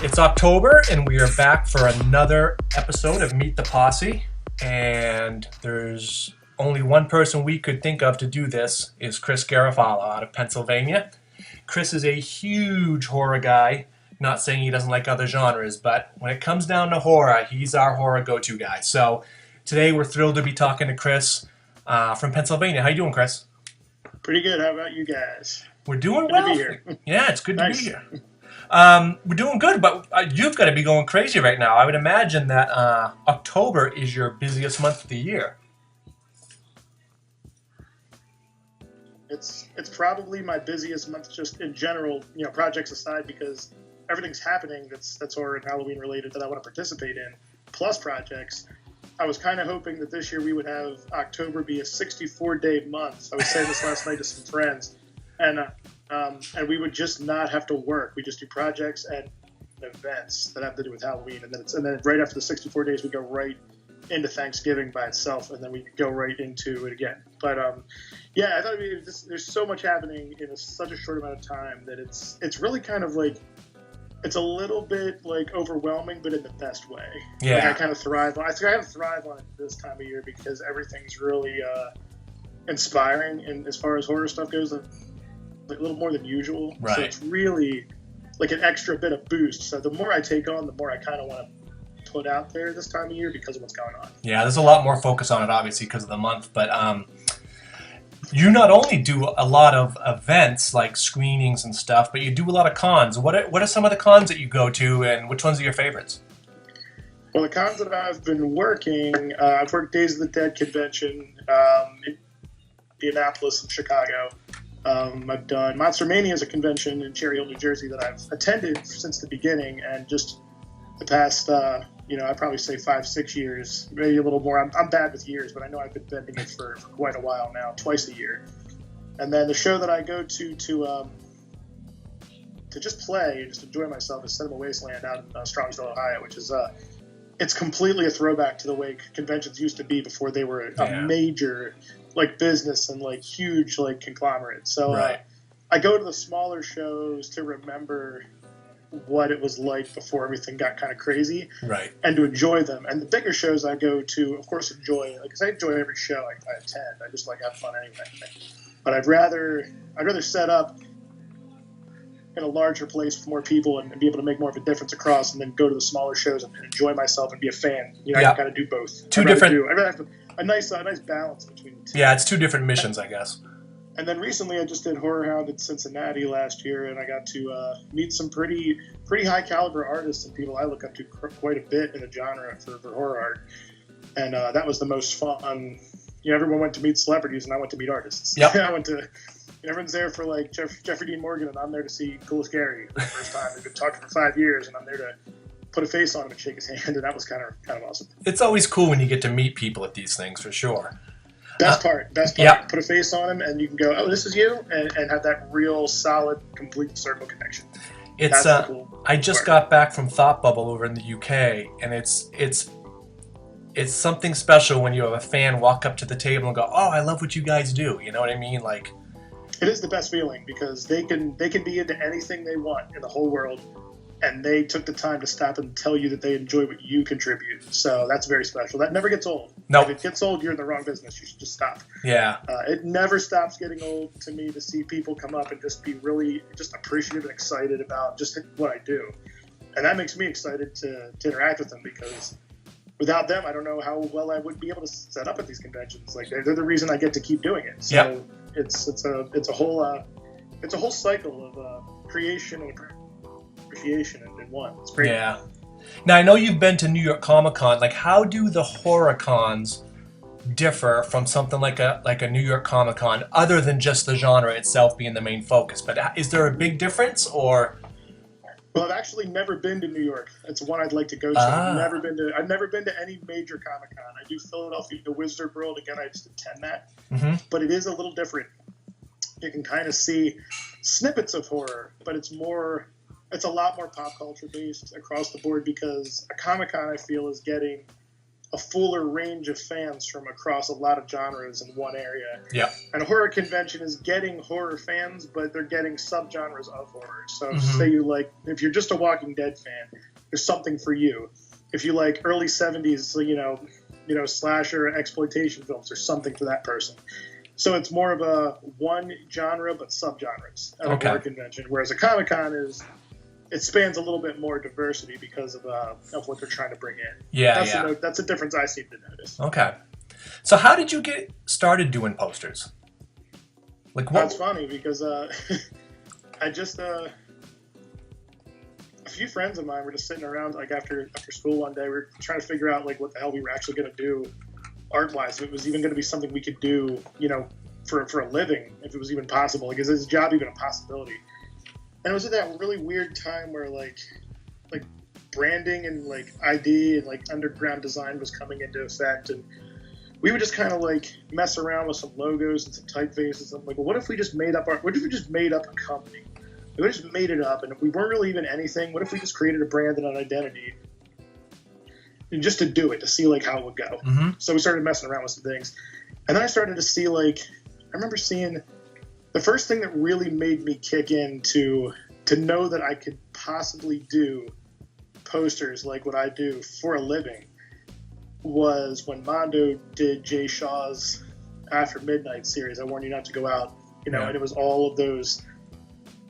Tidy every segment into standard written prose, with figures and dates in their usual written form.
It's October, and we are back for another episode of Meet the Posse. And there's only one person we could think of to do this is Chris Garofalo out of Pennsylvania. Chris is a huge horror guy. Not saying he doesn't like other genres, but when it comes down to horror, he's our horror go-to guy. So today we're thrilled to be talking to Chris from Pennsylvania. How you doing, Chris? Pretty good. How about you guys? We're doing Good well. to be here. Yeah, it's good to Nice. be here. We're doing good, but you've got to be going crazy right now. I would imagine that October is your busiest month of the year. It's probably my busiest month just in general, projects aside, because everything's happening that's horror and Halloween related that I want to participate in, plus projects. I was kind of hoping that this year we would have October be a 64-day month. I was saying this last night to some friends, and we would just not have to work. We just do projects and events that have to do with Halloween, and then right after the 64 days, we go right into Thanksgiving by itself, and then we go right into it again. But yeah, I thought there's so much happening in such a short amount of time that it's really kind of like it's a little bit like overwhelming, but in the best way. Yeah, like I kind of thrive on. I think I kind of thrive on it this time of year because everything's really inspiring, and as far as horror stuff goes, like a little more than usual. Right. So it's really like an extra bit of boost. So the more I take on, the more I kind of want to put out there this time of year because of what's going on. Yeah, there's a lot more focus on it, obviously, because of the month. But you not only do a lot of events like screenings and stuff, but you do a lot of cons. What are some of the cons that you go to, and which ones are your favorites? Well, the cons that I've been working, I've worked Days of the Dead convention in Indianapolis and Chicago. I've done Monster Mania as a convention in Cherry Hill, New Jersey that I've attended since the beginning, and just the past, I'd probably say 5-6 years, maybe a little more. I'm bad with years, but I know I've been bending it for quite a while now, twice a year. And then the show that I go to just play and just enjoy myself is Cinema Wasteland out in Strongsville, Ohio, which is it's completely a throwback to the way conventions used to be before they were a major like business and like huge like conglomerate. So Right. I go to the smaller shows to remember what it was like before everything got kind of crazy, Right. and to enjoy them. And the bigger shows I go to, of course, because I enjoy every show I attend. I just like have fun anyway. But I'd rather set up in a larger place with more people and be able to make more of a difference across, and then go to the smaller shows and enjoy myself and be a fan. I can kind of do both. I'd rather have a nice balance between the two. Yeah, it's two different missions, I guess. And then recently, I just did Horror Hound in Cincinnati last year, and I got to meet some pretty high caliber artists and people I look up to quite a bit in the genre for horror art. And that was the most fun. Everyone went to meet celebrities, and I went to meet artists. Yep. I went to. Everyone's there for like Jeffrey Dean Morgan, and I'm there to see Cool Scary for the first time. We've been talking for 5 years, and I'm there to put a face on him and shake his hand, and that was kind of awesome. It's always cool when you get to meet people at these things, for sure. Best part. Yeah. Put a face on him, and you can go, "Oh, this is you," and have that real solid, complete circle connection. It's That's the cool I just part. got back from Thought Bubble over in the UK, and it's something special when you have a fan walk up to the table and go, "Oh, I love what you guys do." You know what I mean? Like, it is the best feeling because they can be into anything they want in the whole world, and they took the time to stop and tell you that they enjoy what you contribute. So that's very special. That never gets old. No. If it gets old, you're in the wrong business. You should just stop. yeah. It never stops getting old to me to see people come up and just be really just appreciative and excited about just what I do. And that makes me excited to interact with them because without them, I don't know how well I would be able to set up at these conventions. Like they're the reason I get to keep doing it. So it's a whole cycle of creation and appreciation in one. It's great. Yeah. Now, I know you've been to New York Comic Con. Like, how do the horror cons differ from something like a New York Comic Con, other than just the genre itself being the main focus? But is there a big difference, or? Well, I've actually never been to New York. It's one I'd like to go to. I've never been to any major Comic Con. I do Philadelphia, the Wizard World. Again, I just attend that. Mm-hmm. But it is a little different. You can kind of see snippets of horror, but it's a lot more pop culture based across the board because a Comic Con, I feel, is getting a fuller range of fans from across a lot of genres in one area. Yeah. And a horror convention is getting horror fans, but they're getting subgenres of horror. So say you like, if you're just a Walking Dead fan, there's something for you. If you like early 70s, slasher exploitation films, there's something for that person. So it's more of a one genre, but subgenres at a horror convention. Whereas a Comic-Con it spans a little bit more diversity because of what they're trying to bring in. Yeah, that's a difference I seem to notice. Okay. So how did you get started doing posters? Like what? That's funny because I just a few friends of mine were just sitting around like after school one day. We were trying to figure out like what the hell we were actually going to do art-wise. If it was even going to be something we could do, for a living, if it was even possible. Like, is this job even a possibility? And it was at that really weird time where like branding and like ID and like underground design was coming into effect, and we would just kind of like mess around with some logos and some typefaces. I'm like, well, what if we just made up a company? We just made it up, and if we weren't really even anything, what if we just created a brand and an identity, and just to do it, to see like how it would go. So we started messing around with some things, and then I started to see I remember seeing. The first thing that really made me kick in to know that I could possibly do posters like what I do for a living was when Mondo did Jay Shaw's After Midnight series, I Warn You Not to Go Out, and it was all of those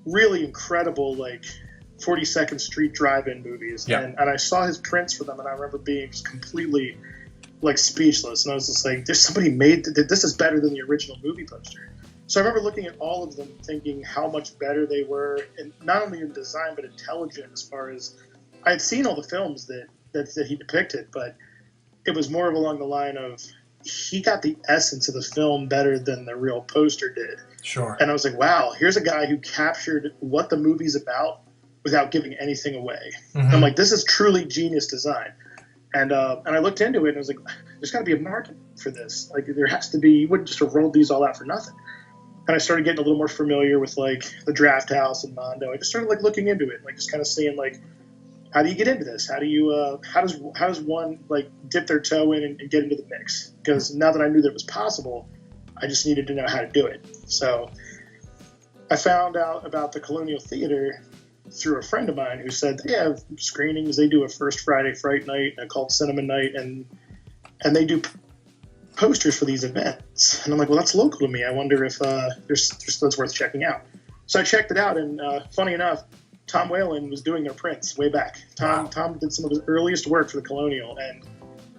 really incredible 42nd Street drive-in movies. And I saw his prints for them, and I remember being just completely speechless, and I was just like, there's somebody made this is better than the original movie poster. So I remember looking at all of them thinking how much better they were, and not only in design but intelligent, as far as I had seen all the films that he depicted, but it was more of along the line of he got the essence of the film better than the real poster did. Sure. And I was like, wow, here's a guy who captured what the movie's about without giving anything away. I'm like, this is truly genius design. And I looked into it and I was like, there's got to be a market for this. Like, there has to be. You wouldn't just have rolled these all out for nothing. And I started getting a little more familiar with the Draft House and Mondo. I just started looking into it, just kind of seeing how do you get into this? How do you how does one dip their toe in and get into the mix? Because now that I knew that it was possible, I just needed to know how to do it. So I found out about the Colonial Theatre through a friend of mine who said they have screenings. They do a First Friday Fright Night called Cinema Night, and they do posters for these events. And I'm like, well, that's local to me. I wonder if that's worth checking out. So I checked it out, and funny enough, Tom Whalen was doing their prints way back. Tom did some of his earliest work for the Colonial, and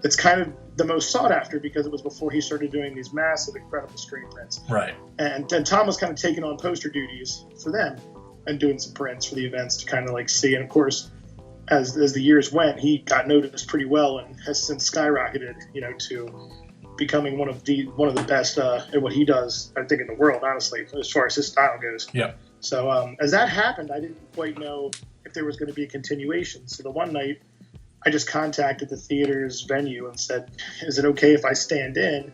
it's kind of the most sought after because it was before he started doing these massive, incredible screen prints. Right. And Tom was kind of taking on poster duties for them and doing some prints for the events to kind of see. And of course, as the years went, he got noticed pretty well and has since skyrocketed, to becoming one of the best at what he does, I think, in the world, honestly, as far as his style goes. Yeah. So as that happened, I didn't quite know if there was going to be a continuation. So the one night, I just contacted the theater's venue and said, is it okay if I stand in?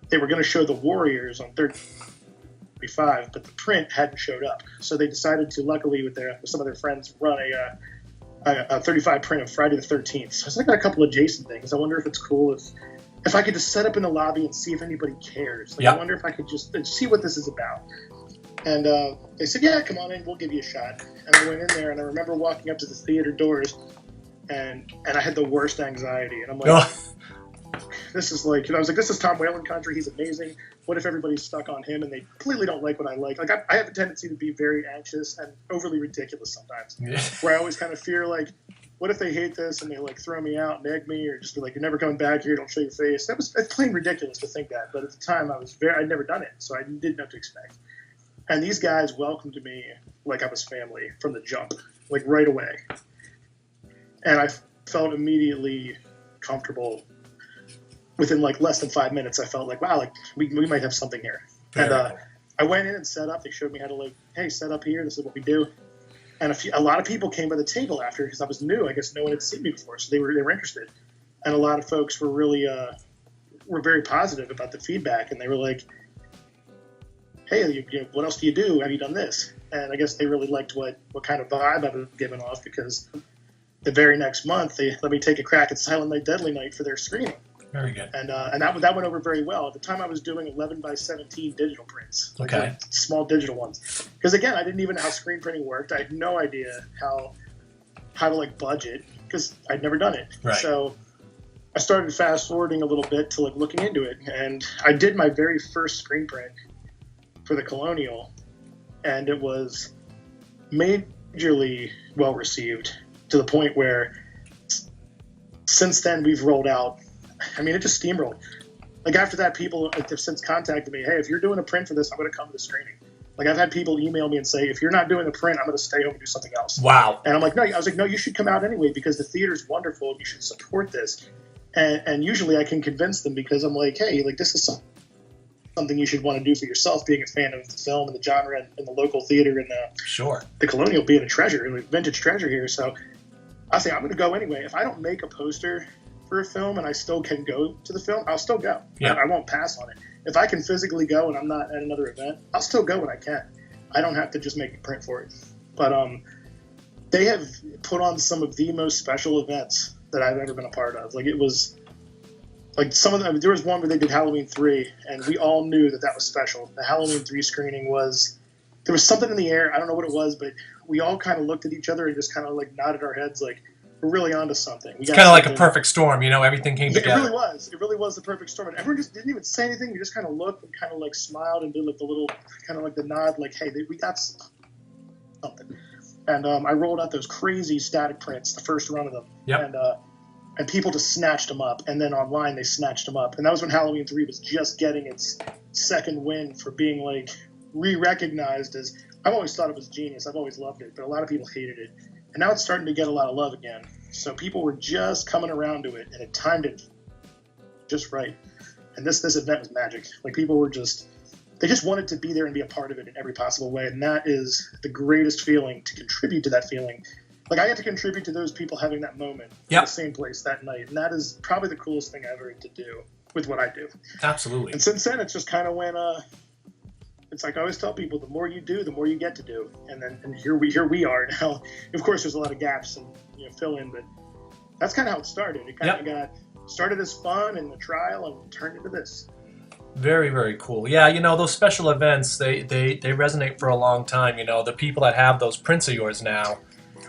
They were going to show The Warriors on 35, but the print hadn't showed up. So they decided to, luckily with some of their friends, run a 35 print of Friday the 13th. So I got a couple adjacent things. I wonder if it's cool if I could just set up in the lobby and see if anybody cares. I wonder if I could just see what this is about. And they said, yeah, come on in, we'll give you a shot. And I went in there, and I remember walking up to the theater doors, and I had the worst anxiety. And I'm like, this is I was like, this is Tom Whalen country. He's amazing. What if everybody's stuck on him and they completely don't like what I like? I have a tendency to be very anxious and overly ridiculous sometimes, where I always kind of fear, what if they hate this and they throw me out and egg me, or just be like, you're never coming back here, don't show your face. It's plain ridiculous to think that. But at the time, I'd never done it, so I didn't know what to expect. And these guys welcomed me like I was family from the jump, right away. And I felt immediately comfortable. Within less than 5 minutes, I felt wow, we might have something here. And I went in and set up. They showed me how to hey, set up here. This is what we do. And a lot of people came by the table after because I was new. I guess no one had seen me before, so they were interested. And a lot of folks were really were very positive about the feedback, and they were like, hey, what else do you do? Have you done this? And I guess they really liked what kind of vibe I was giving off, because the very next month, they let me take a crack at Silent Night, Deadly Night for their screening. Very good. And that went over very well. At the time, I was doing 11 by 17 digital prints. Okay. Small digital ones. Because again, I didn't even know how screen printing worked. I had no idea how to like budget because I'd never done it. Right. So I started fast forwarding a little bit to like looking into it, and I did my very first screen print for the Colonial, and it was majorly well received to the point where since then we've rolled out. I mean, it just steamrolled. Like after that, people have since contacted me. Hey, if you're doing a print for this, I'm going to come to the screening. Like I've had people email me and say, if you're not doing the print, I'm going to stay home and do something else. Wow. And I'm like, no. I was like, no, you should come out anyway because the theater's wonderful and you should support this. And usually I can convince them because I'm like, hey, like this is something you should want to do for yourself, being a fan of the film and the genre and the local theater and the Colonial being a treasure, a vintage treasure here. So I say I'm going to go anyway. If I don't make a poster for a film and I still can go to the film, I'll still go. Yeah. I won't pass on it. If I can physically go and I'm not at another event, I'll still go when I can. I don't have to just make a print for it. But they have put on some of the most special events that I've ever been a part of. Like it was like some of them, there was one where they did Halloween 3 and we all knew that was special. The Halloween 3 screening there was something in the air. I don't know what it was, but we all kind of looked at each other and just kind of like nodded our heads like, we're really onto something. It's kind of like a perfect storm, everything came together. It really was. It really was the perfect storm. And everyone just didn't even say anything. We just kind of looked and kind of like smiled and did like the little, kind of like the nod, like, hey, we got something. And I rolled out those crazy static prints, the first run of them. Yep. And people just snatched them up. And then online they snatched them up. And that was when Halloween 3 was just getting its second win for being like re-recognized as, I've always thought it was genius. I've always loved it, but a lot of people hated it. And now it's starting to get a lot of love again. So people were just coming around to it, and it timed it just right. And this event was magic. Like people were they just wanted to be there and be a part of it in every possible way. And that is the greatest feeling, to contribute to that feeling. Like I get to contribute to those people having that moment in the same place that night. And that is probably the coolest thing ever to do with what I do. Absolutely. And since then, it's just kind of went, it's like I always tell people, the more you do, the more you get to do. And here we are now. Of course, there's a lot of gaps and fill in, but that's kind of how it started. It kind of got started as fun and a trial and turned into this. Very, very cool. Yeah, those special events, they resonate for a long time. The people that have those prints of yours now,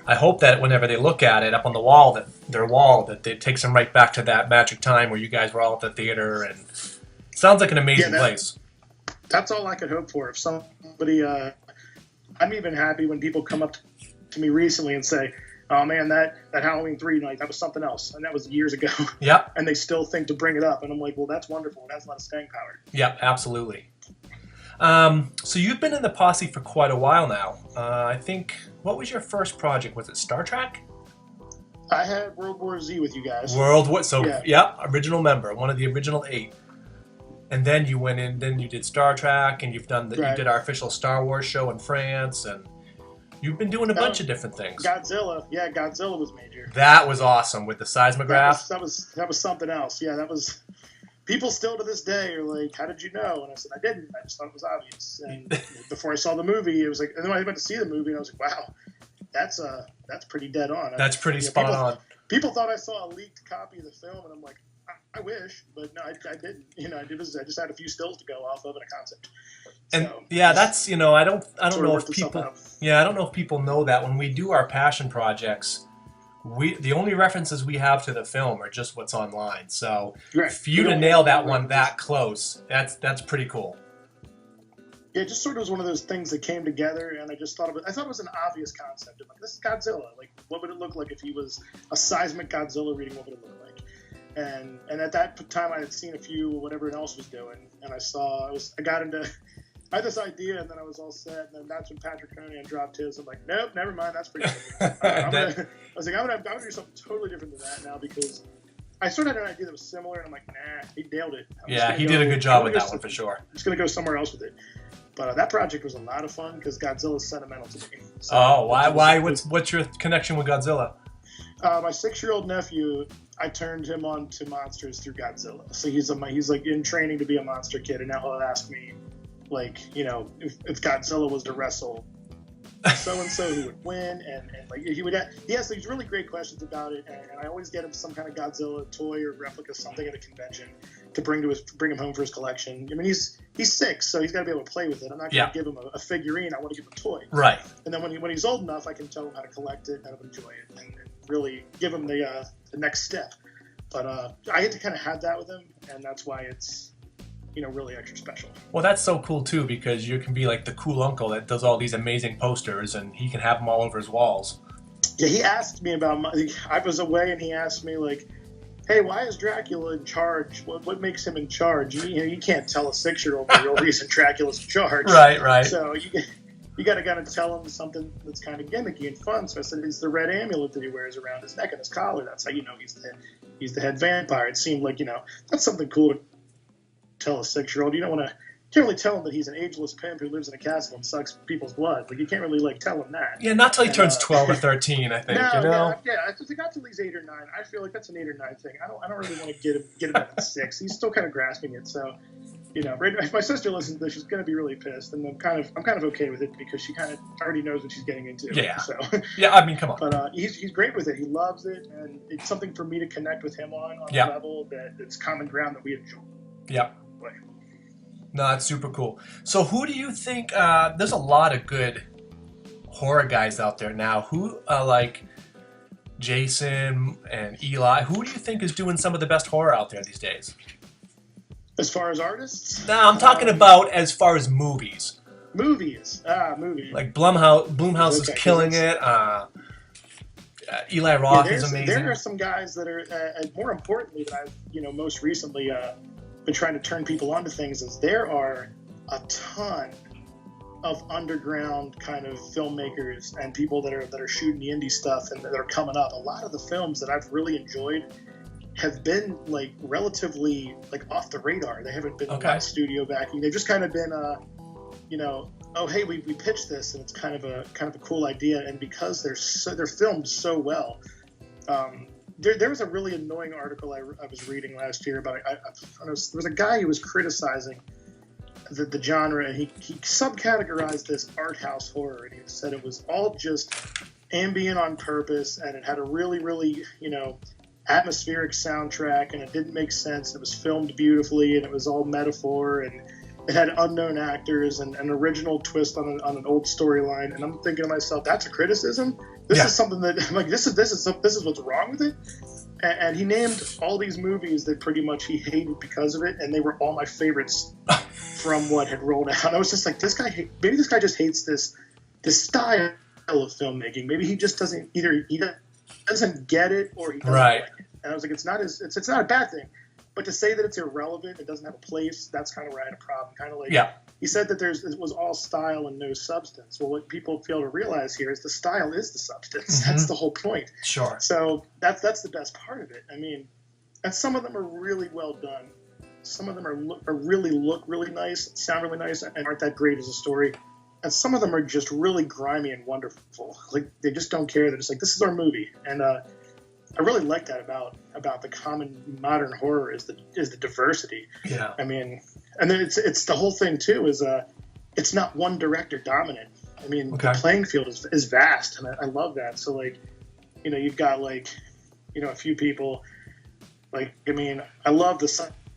I hope that whenever they look at it up on the wall, that it takes them right back to that magic time where you guys were all at the theater. And it sounds like an amazing place. That's all I could hope for. If somebody, I'm even happy when people come up to me recently and say, oh man, that Halloween 3 night, that was something else. And that was years ago. Yep. And they still think to bring it up. And I'm like, well, that's wonderful. It has a lot of staying power. Yep, absolutely. So you've been in the Posse for quite a while now. I think, what was your first project? Was it Star Trek? I had World War Z with you guys. Original member, one of the original 8. And then you went in, then you did Star Trek, and you did our official Star Wars show in France, and you've been doing a bunch of different things. Godzilla was major. That was awesome with the seismograph. That was something else. Yeah, that was. People still to this day are like, "How did you know?" And I said, "I didn't. I just thought it was obvious." And before I saw the movie, it was like, and then I went to see the movie, and I was like, "Wow, that's pretty dead on." That's pretty spot on. People thought I saw a leaked copy of the film, and I'm like, I wish, but no, I didn't. I just had a few stills to go off of in a concept. And that's I don't know if people. Yeah, I don't know if people know that when we do our passion projects, the only references we have to the film are just what's online. So for you to nail that one that close, that's pretty cool. Yeah, it just sort of was one of those things that came together, and I thought it was an obvious concept. Like, this is Godzilla. Like, what would it look like if he was a seismic Godzilla reading? What would it look like? And at that time, I had seen a few what everyone else was doing, and I had this idea, and then I was all set, and then that's when Patrick Conan dropped his. I'm like, nope, never mind, that's pretty good. I'm gonna do something totally different than that now, because I sort of had an idea that was similar, and I'm like, nah, he nailed it. He did a good job with that one for sure. I'm just going to go somewhere else with it. But that project was a lot of fun, because Godzilla's sentimental to me. So why? What's your connection with Godzilla? My 6-year-old nephew, I turned him on to monsters through Godzilla. So he's like in training to be a monster kid, and now he'll ask me, like, if Godzilla was to wrestle so and so who would win, and like he has these really great questions about it, and I always get him some kind of Godzilla toy or replica, something at a convention to bring him home for his collection. I mean, he's 6, so he's got to be able to play with it. I'm not going to give him a figurine. I want to give him a toy. Right. And then when he's old enough, I can tell him how to collect it and how to enjoy it, and really give him the next step. But I get to kind of have that with him, and that's why it's really extra special. Well, that's so cool too, because you can be like the cool uncle that does all these amazing posters, and he can have them all over his walls. Yeah, he asked me about I was away, and he asked me like, "Hey, why is Dracula in charge? What makes him in charge?" You can't tell a 6-year-old the real reason Dracula's in charge. Right. So you got to kind of tell him something that's kind of gimmicky and fun. So I said, it's the red amulet that he wears around his neck and his collar. That's how he's the head vampire. It seemed like that's something cool to tell a 6-year-old. You can't really tell him that he's an ageless pimp who lives in a castle and sucks people's blood. Like, you can't really tell him that. Yeah, not till he turns 12 or 13, I think. Yeah, I think got to these 8 or 9. I feel like that's an 8 or 9 thing. I don't really want to get him at 6. He's still kind of grasping it. So, if my sister listens to this, she's going to be really pissed, and I'm kind of okay with it because she kind of already knows what she's getting into. Yeah. So. Yeah, I mean, come on. But he's great with it. He loves it, and it's something for me to connect with him on a level that it's common ground that we enjoy. Yeah. No, that's super cool. So who do you think, there's a lot of good horror guys out there now. Who, like Jason and Eli, who do you think is doing some of the best horror out there these days? As far as artists? No, I'm talking about as far as movies. Movies. Like Blumhouse is killing it. Eli Roth is amazing. There are some guys that are, more importantly, that I've, most recently been trying to turn people onto things, is there are a ton of underground kind of filmmakers and people that are shooting the indie stuff and that are coming up. A lot of the films that I've really enjoyed have been like relatively like off the radar. They haven't been in studio backing. They've just kind of been oh hey, we pitched this and it's kind of a cool idea, and because they're filmed so well. There was a really annoying article I was reading last year about there was a guy who was criticizing the genre, and he subcategorized this art house horror, and he said it was all just ambient on purpose, and it had a really, really, atmospheric soundtrack, and it didn't make sense. It was filmed beautifully, and it was all metaphor, and it had unknown actors and an original twist on an old storyline. And I'm thinking to myself, that's a criticism? This is something that I'm like, this is what's wrong with it. And he named all these movies that pretty much he hated because of it, and they were all my favorites from what had rolled out. I was just like, maybe this guy just hates this style of filmmaking. Maybe he just doesn't doesn't get it, or he doesn't like it. And I was like, it's not a bad thing. But to say that it's irrelevant, it doesn't have a place, that's kind of where I had a problem. Kind of like, he said that it was all style and no substance. Well, what people fail to realize here is the style is the substance. Mm-hmm. That's the whole point. Sure. So that's the best part of it. I mean, and some of them are really well done. Some of them look really nice, sound really nice, and aren't that great as a story. And some of them are just really grimy and wonderful. Like, they just don't care. They're just like, this is our movie. And I really like that about the common modern horror is the diversity. Yeah. I mean, and then it's the whole thing too is it's not one director dominant. I mean, the playing field is vast, and I love that. So like, you've got like, a few people. Like, I mean, I love the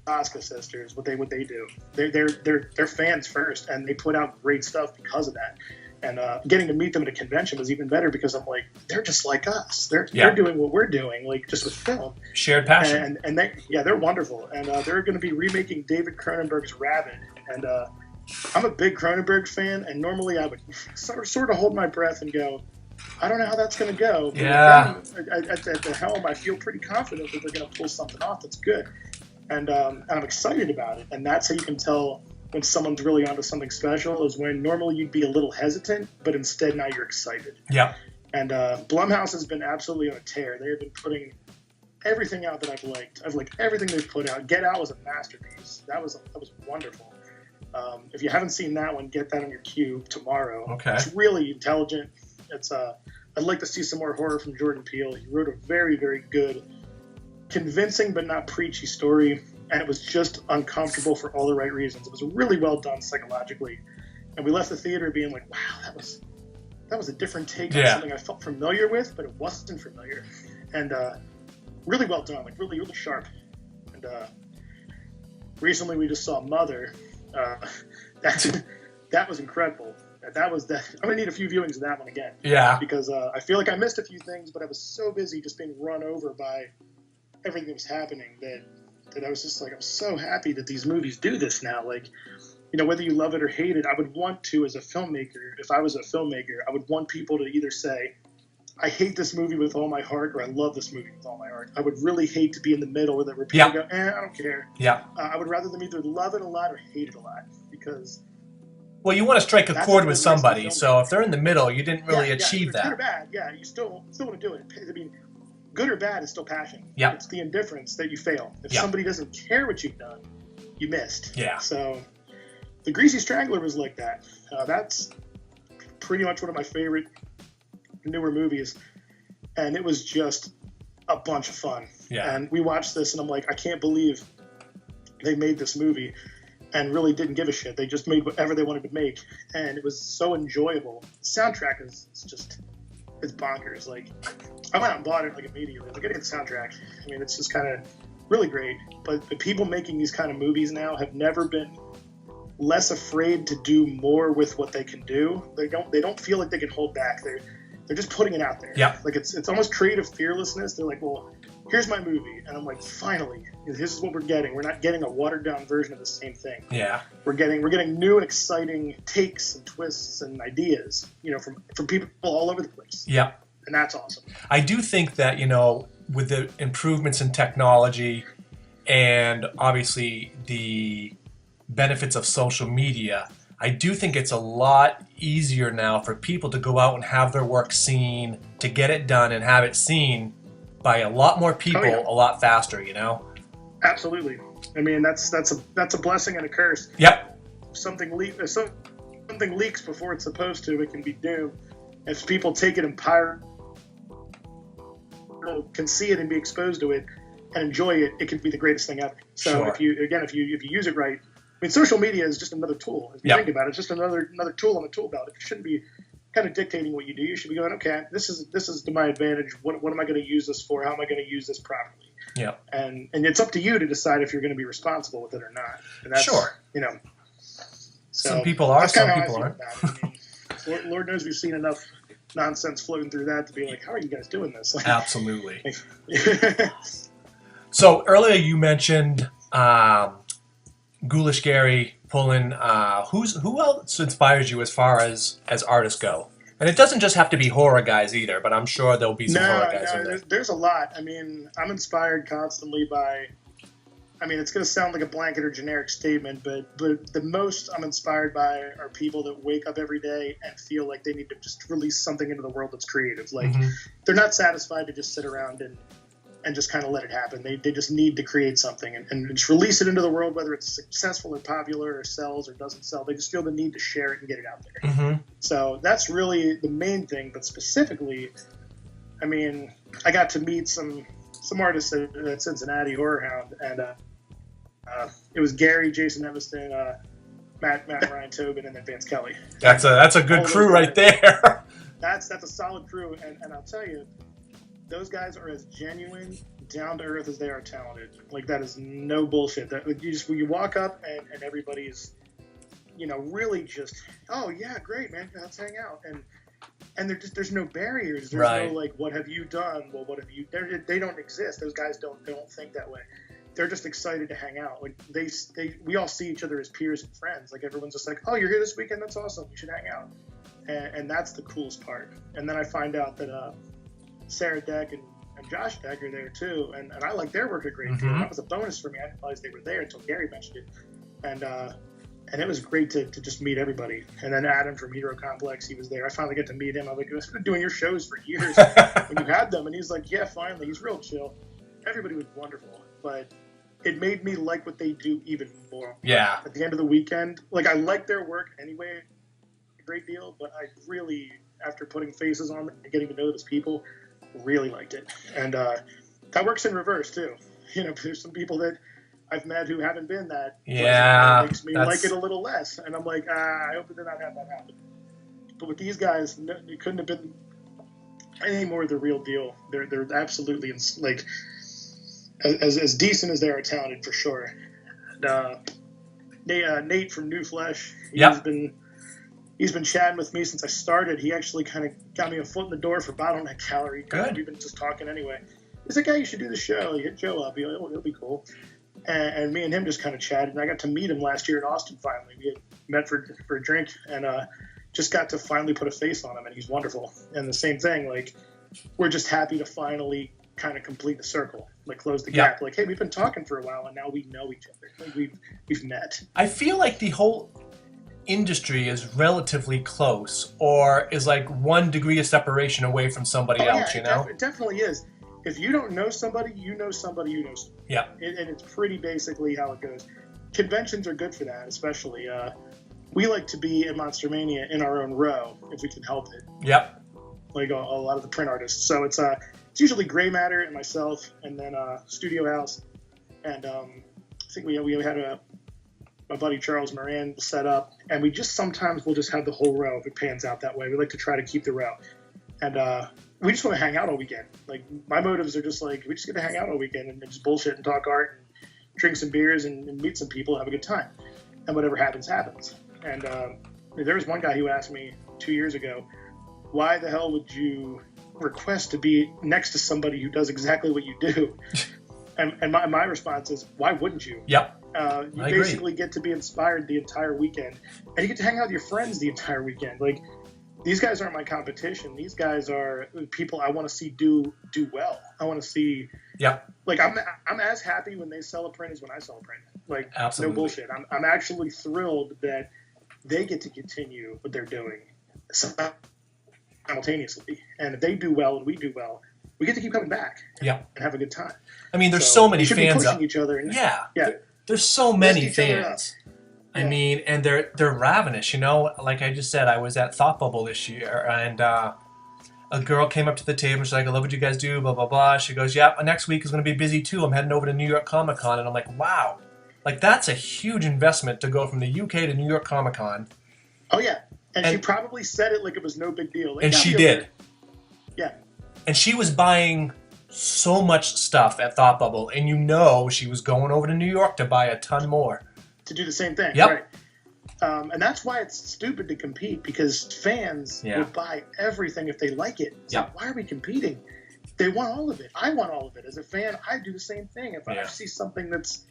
Saska sisters. What they do. They're fans first, and they put out great stuff because of that. And getting to meet them at a convention was even better because I'm like, they're just like us. They're doing what we're doing, like just with film. Shared passion. And they're wonderful. And they're going to be remaking David Cronenberg's Rabid. And I'm a big Cronenberg fan, and normally I would sort of hold my breath and go, I don't know how that's going to go. But at the helm, I feel pretty confident that they're going to pull something off that's good. And I'm excited about it. And that's how you can tell when someone's really onto something special, is when normally you'd be a little hesitant, but instead now you're excited. Yeah. And Blumhouse has been absolutely on a tear. They have been putting everything out that I've liked. I've liked everything they've put out. Get Out was a masterpiece. That was wonderful. If you haven't seen that one, get that on your queue tomorrow. Okay. It's really intelligent. It's I'd like to see some more horror from Jordan Peele. He wrote a very, very good, convincing but not preachy story. And it was just uncomfortable for all the right reasons. It was really well done psychologically. And we left the theater being like, wow, that was a different take on Yeah. something I felt familiar with, but it wasn't familiar, and really well done, like really really sharp. And recently we just saw Mother. That was incredible. That was that. I'm gonna need a few viewings of that one again. Yeah. Because I feel like I missed a few things, but I was so busy just being run over by everything that was happening that I was just like, I'm so happy that these movies do this now. Like, you know, whether you love it or hate it, I would want to, as a filmmaker, if I was a filmmaker, I would want people to either say, I hate this movie with all my heart, or I love this movie with all my heart. I would really hate to be in the middle where people Yeah. go, I don't care. Yeah. I would rather them either love it a lot or hate it a lot, because Well, you want to strike a that's chord what with makes somebody. the film So if they're in the middle, you didn't really achieve good or that. bad, you still want to do it. I mean, good or bad is still passion. Yeah. It's the indifference that you fail. If Yeah. somebody doesn't care what you've done, you missed. Yeah. So the Greasy Straggler was like that. That's pretty much one of my favorite newer movies, and it was just a bunch of fun. Yeah. And we watched this, and I'm like, I can't believe they made this movie and really didn't give a shit. They just made whatever they wanted to make, and it was so enjoyable. The soundtrack is it's bonkers. Like, I went out and bought it like immediately. Like, I gotta get the soundtrack. I mean, it's just kind of really great. But the people making these kind of movies now have never been less afraid to do more with what they can do. They don't feel like they can hold back. They're just putting it out there. Yeah. Like, it's almost creative fearlessness. They're like, well, here's my movie, and I'm like, finally, this is what we're getting. We're not getting a watered down version of the same thing. Yeah. We're getting new and exciting takes and twists and ideas, you know, from people all over the place. Yeah. And that's awesome. I do think that, you know, with the improvements in technology and obviously the benefits of social media, I do think it's a lot easier now for people to go out and have their work seen, to get it done and have it seen by a lot more people a lot faster, you know? Absolutely. I mean, that's a blessing and a curse. Yep. If something leaks before it's supposed to, it can be doomed. If people take it and can see it and be exposed to it and enjoy it, it can be the greatest thing ever. So Sure. if you use it right, I mean, social media is just another tool. If you think about it, it's just another tool on the tool belt. It shouldn't be kind of dictating what you do. You should be going, okay, this is to my advantage. What am I going to use this for? How am I going to use this properly? Yeah. And it's up to you to decide if you're going to be responsible with it or not. And that's, Sure. You know. So some people are, that's some kinda people how I aren't. feel about it. I mean, Lord knows we've seen enough nonsense floating through that to be like, how are you guys doing this? Like, Absolutely. So earlier you mentioned Ghoulish Gary pulling. Who else inspires you as far as artists go? And it doesn't just have to be horror guys either, but I'm sure there'll be some horror guys in there. There's a lot. I mean, I'm inspired constantly by. I mean, it's going to sound like a blanket or generic statement, but the most I'm inspired by are people that wake up every day and feel like they need to just release something into the world that's creative. Like, they're not satisfied to just sit around and just kind of let it happen. They just need to create something and just release it into the world, whether it's successful or popular or sells or doesn't sell. They just feel the need to share it and get it out there. So that's really the main thing. But specifically, I mean, I got to meet some artists at Cincinnati Horror Hound, and it was Gary, Jason Evanston, Matt Ryan Tobin, and then Vance Kelly. That's a good crew right there. That's a solid crew, and I'll tell you, those guys are as genuine, down to earth as they are talented. Like, that is no bullshit. That you walk up and everybody's, you know, really just, oh yeah, great man, let's hang out, and there's no barriers. There's no like, what have you done? Well, what have you? They don't exist. Those guys don't think that way. They're just excited to hang out. Like, we all see each other as peers and friends. Like, everyone's just like, oh, you're here this weekend? That's awesome. We should hang out. And that's the coolest part. And then I find out that Sarah Deck and Josh Deck are there too, and I like their work a great deal. That was a bonus for me. I didn't realize they were there until Gary mentioned it, and it was great to just meet everybody. And then Adam from Hero Complex, he was there. I finally got to meet him. I was like, I've been doing your shows for years when you had them, and he's like, yeah, finally. He's real chill. Everybody was wonderful, but it made me like what they do even more. Yeah. At the end of the weekend, like, I like their work anyway a great deal, but I really, after putting faces on them and getting to know those people, really liked it. And that works in reverse too. You know, there's some people that I've met who haven't been that. Yeah, it makes me like it a little less. And I'm like, I hope I did not have that happen. But with these guys, no, it couldn't have been any more the real deal. They're absolutely like as decent as they are talented for sure. And, Nate from New Flesh, he's been chatting with me since I started. He actually kind of got me a foot in the door for Bottleneck Gallery. Good. We've been just talking anyway. He's like, "Hey, you should do the show." You hit Joe up. It'll be cool. And me and him just kind of chatted. And I got to meet him last year in Austin finally. We had met for a drink and just got to finally put a face on him. And he's wonderful. And the same thing, like, we're just happy to finally kind of complete the circle, like close the gap. Like, hey, we've been talking for a while and now we know each other. Like, we've met. I feel like the whole industry is relatively close, or is like 1 degree of separation away from somebody else, you know? It definitely is. If you don't know somebody, you know somebody who knows somebody. Yeah. And it's pretty basically how it goes. Conventions are good for that, especially. We like to be at Monster Mania in our own row, if we can help it. Like a lot of the print artists. So it's usually Gray Matter and myself, and then Studio House. And I think we had my buddy Charles Moran set up, and we just sometimes we'll just have the whole row if it pans out that way. We like to try to keep the row. And we just want to hang out all weekend. Like, my motives are just like, we just get to hang out all weekend and just bullshit and talk art and drink some beers and meet some people and have a good time. And whatever happens, happens. And there was one guy who asked me 2 years ago, why the hell would you request to be next to somebody who does exactly what you do? And my response is, why wouldn't you? You basically get to be inspired the entire weekend. And you get to hang out with your friends the entire weekend. Like, these guys aren't my competition. These guys are people I want to see do well. I want to see. Like, I'm as happy when they sell a print as when I sell a print. Like, absolutely. No bullshit. I'm actually thrilled that they get to continue what they're doing simultaneously. And if they do well and we do well, we get to keep coming back. And have a good time. I mean, there's so many fans. Be pushing each other. And, there's so many fans. I mean, and they're ravenous, you know? Like I just said, I was at Thought Bubble this year, and a girl came up to the table, and she's like, I love what you guys do, blah, blah, blah. She goes, yeah, next week is going to be busy, too. I'm heading over to New York Comic Con. And I'm like, wow. Like, that's a huge investment to go from the UK to New York Comic Con. Oh, yeah. And she probably said it like it was no big deal. Like, and she did. Yeah. And she was buying so much stuff at Thought Bubble, and you know she was going over to New York to buy a ton more. To do the same thing, right? And that's why it's stupid to compete, because fans will buy everything if they like it. So why are we competing? They want all of it. I want all of it. As a fan, I do the same thing. If I see something that's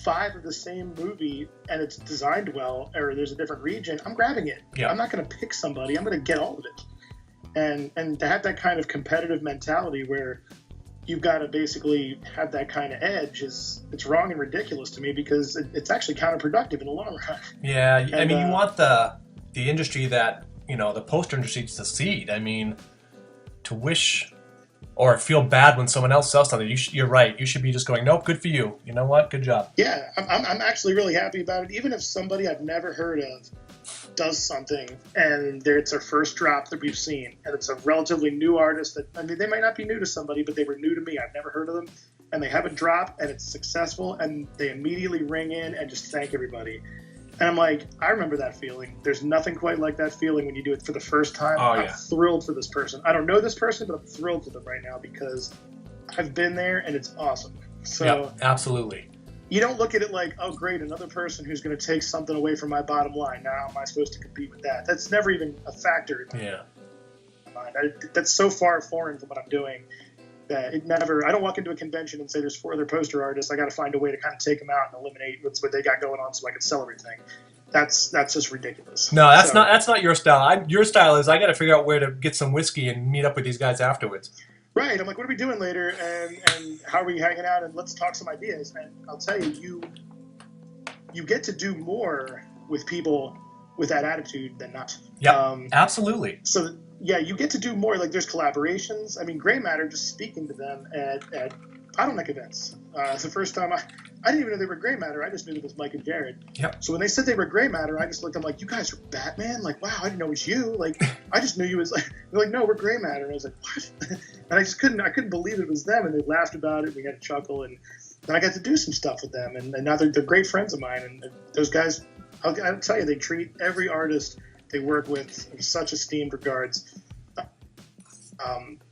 5 of the same movie and it's designed well, or there's a different region, I'm grabbing it. I'm not going to pick somebody. I'm going to get all of it. And to have that kind of competitive mentality where you've got to basically have that kind of edge it's wrong and ridiculous to me, because it's actually counterproductive in the long run. I mean, you want the industry that, you know, the poster industry to succeed. I mean, to wish or feel bad when someone else sells something, you're right. You should be just going, nope, good for you. You know what? Good job. Yeah, I'm actually really happy about it. Even if somebody I've never heard of does something and it's their first drop that we've seen, and it's a relatively new artist that, I mean, they might not be new to somebody, but they were new to me. I've never heard of them, and they have a drop and it's successful, and they immediately ring in and just thank everybody. And I'm like, I remember that feeling. There's nothing quite like that feeling when you do it for the first time. I'm thrilled for this person. I don't know this person, but I'm thrilled for them right now because I've been there and it's awesome. So absolutely. You don't look at it like, oh, great, another person who's going to take something away from my bottom line. Now, how am I supposed to compete with that? That's never even a factor in my mind. That's so far foreign from what I'm doing that it never. I don't walk into a convention and say there's 4 other poster artists. I got to find a way to kind of take them out and eliminate what they got going on so I can sell everything. That's just ridiculous. No, that's not your style. Your style is I got to figure out where to get some whiskey and meet up with these guys afterwards. Right. I'm like, what are we doing later? And how are we hanging out? And let's talk some ideas. And I'll tell you, you get to do more with people with that attitude than not. Yeah, absolutely. So, yeah, you get to do more. Like, there's collaborations. I mean, Gray Matter, just speaking to them at bottleneck events. It's the first time I didn't even know they were Gray Matter. I just knew it was Mike and Jared. Yep. So when they said they were Gray Matter, I just looked. I'm like, you guys are Batman? Like, wow, I didn't know it was you. Like, I just knew you was like. They're like, no, we're Gray Matter. And I was like, what? And I just couldn't believe it was them. And they laughed about it. We had a chuckle, and then I got to do some stuff with them. And now they're great friends of mine. And those guys, I'll tell you, they treat every artist they work with in such esteemed regards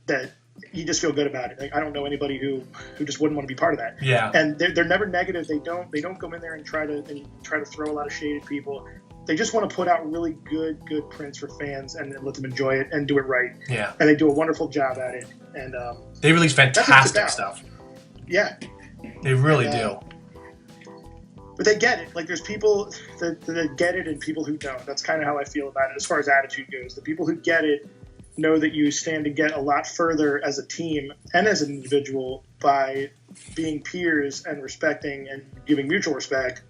that you just feel good about it. Like, I don't know anybody who just wouldn't want to be part of that. Yeah. And they're never negative. They don't go in there and try to throw a lot of shade at people. They just want to put out really good prints for fans and let them enjoy it and do it right. Yeah. And they do a wonderful job at it. And they release fantastic stuff. Yeah. They really do. But they get it. Like, there's people that get it and people who don't. That's kind of how I feel about it as far as attitude goes. The people who get it know that you stand to get a lot further as a team and as an individual by being peers and respecting and giving mutual respect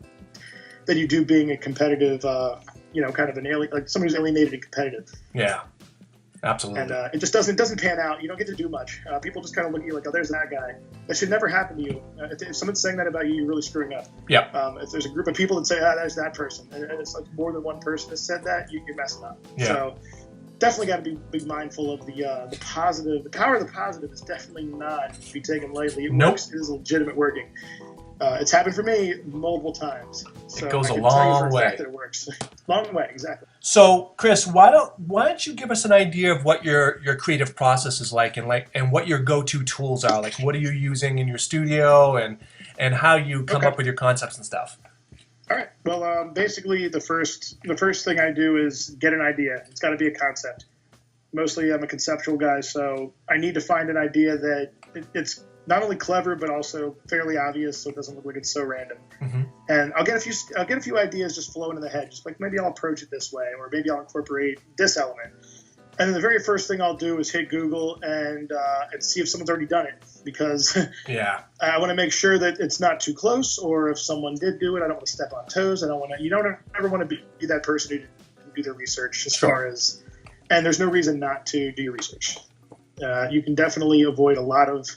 than you do being a competitive, kind of an alien, like someone who's alienated and competitive. Yeah, absolutely. And it just doesn't pan out. You don't get to do much. People just kind of look at you like, oh, there's that guy. That should never happen to you. If someone's saying that about you, you're really screwing up. Yeah. If there's a group of people that say, there's that person, and it's like more than one person has said that, you're messing up. Yeah. So definitely got to be mindful of the positive. The power of the positive is definitely not to be taken lightly. It works. It is legitimate working. It's happened for me multiple times. So it goes a long way. That it works. Long way, exactly. So, Chris, why don't you give us an idea of what your creative process is like and what your go-to tools are? Like, what are you using in your studio and how you come up with your concepts and stuff? All right. Well, basically, the first thing I do is get an idea. It's got to be a concept. Mostly, I'm a conceptual guy, so I need to find an idea that it's not only clever but also fairly obvious, so it doesn't look like it's so random. Mm-hmm. And I'll get a few ideas just flowing in the head, just like maybe I'll approach it this way, or maybe I'll incorporate this element. And then the very first thing I'll do is hit Google and see if someone's already done it, because I want to make sure that it's not too close, or if someone did do it, I don't want to step on toes. You don't ever want to be that person who didn't do their research as far as, and there's no reason not to do your research. You can definitely avoid a lot of